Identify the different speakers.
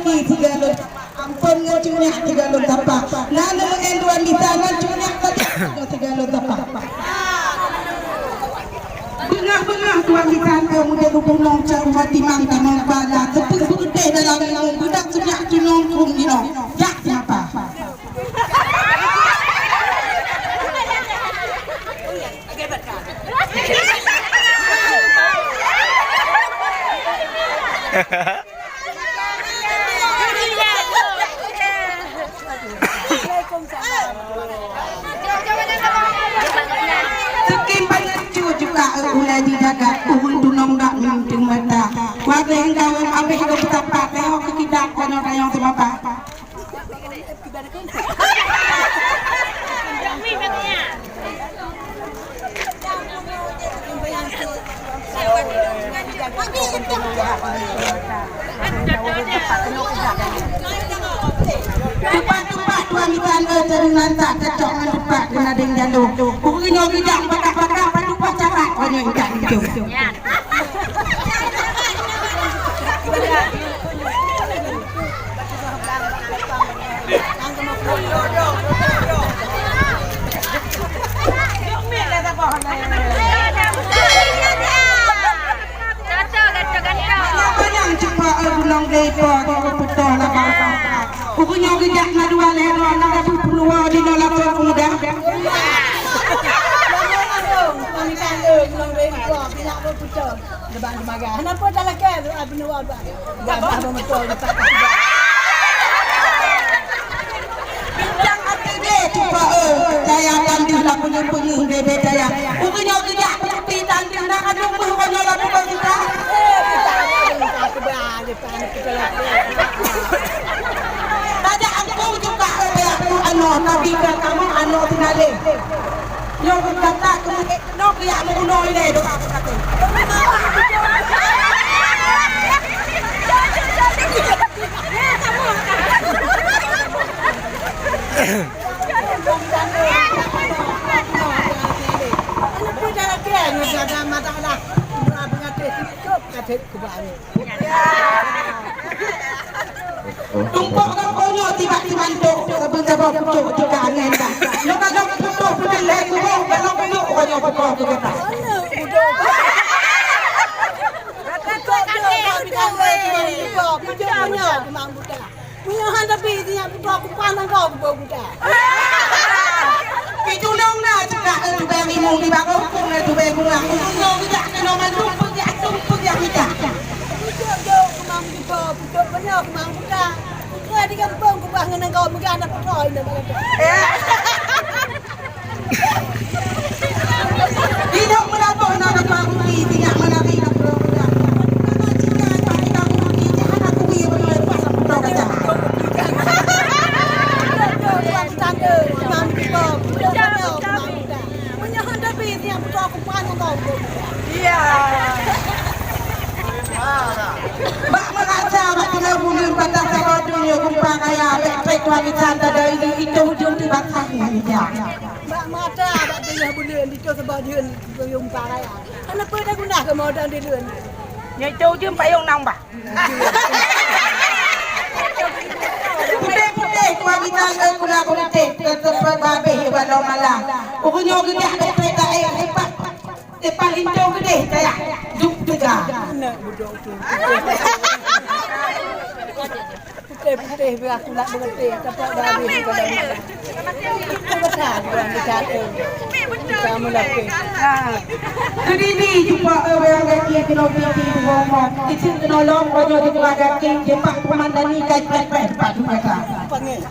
Speaker 1: laki tiga lon ampun ngecunyak tiga lon tapak nana mengenduan di tangan cunyak tadi tiga lon tapak bengah-bengah tuan di tangan muda lubung nongcang mati mangga membala tepung gede dalam nong budak cunyak cunong kum di nong jak siapa Sekian banyak juga ulai dijaga uhun dunong dak minting mata warga yang kawan abis itu betapa tengok ke kita kanyang sama apa Tupak-tupak tuan ikan terungan tak cocok tupak kena deng jalo. Pokoknya tidak bakar-bakar tupak carak banyak ikan itu. Banyak cepat gulung depo betul lah bang. Pokoknya kita nak dua leher nak dapat peluang di dalam pemuda.
Speaker 2: Kenapa tak lagi? Benar apa? Gambar betul.
Speaker 1: Bincang hati deh cepat saya akan dilakukan penyuh bebe saya. Pokoknya kita putih tanding nak ada pokoknya lah bukan kita. Tadi aku juga aku tapi kamu tinale. Yang kata kamu nok ya mau noi deh doa aku kata. Tumpuk kau tiba-tiba tu sebab pucuk juga angin dah. Lo kalau pucuk pucuk lagi kalau pucuk kau nyo pucuk tu kata.
Speaker 2: Punya handa biji yang pucuk pandang kau buka.
Speaker 1: Itu dong nak juga tu bagi mung di bawah pun tu bagi bunga. Pucuk tidak kena tumpuk ya kita.
Speaker 2: Pucuk kemang pucuk benar kemang buka. Kau di kampung kau bangun kau bukan anak kau ini macam.
Speaker 1: Hidup melapor nak dapat budi tidak menarik nak berulang. Kalau jika kita budi jangan aku biar benar pasal pulau kaca.
Speaker 2: Punya handa biji yang pucuk pandang kau buka.
Speaker 1: Iya. Bak merasa bak kena bunuh pada sahabat dunia kumpang kaya pek tuan kita dari itu hujung di bangsanya dia.
Speaker 2: Bak mata bak dia bunuh di tu sebab dia yang paraya. Kenapa dah guna ke modal di luar?
Speaker 3: Nhảy châu chứ không phải ông nòng bà.
Speaker 1: Putih-putih tuan kita guna politik tetap babe walau malam. Pokoknya kita ada kereta hebat. Depan hijau gede saya duk juga.
Speaker 2: Nak bodoh tu. Putih-putih biar aku nak mengerti. Dapat babi kau dah ni. Kau betul bukan dekat tu. Kamu lagi.
Speaker 1: Jadi ni jumpa orang lagi kena pergi rumah. Itu kena lom kau jadi keluarga king jumpa pemandani kai pet pet padu mereka.
Speaker 2: Panggil.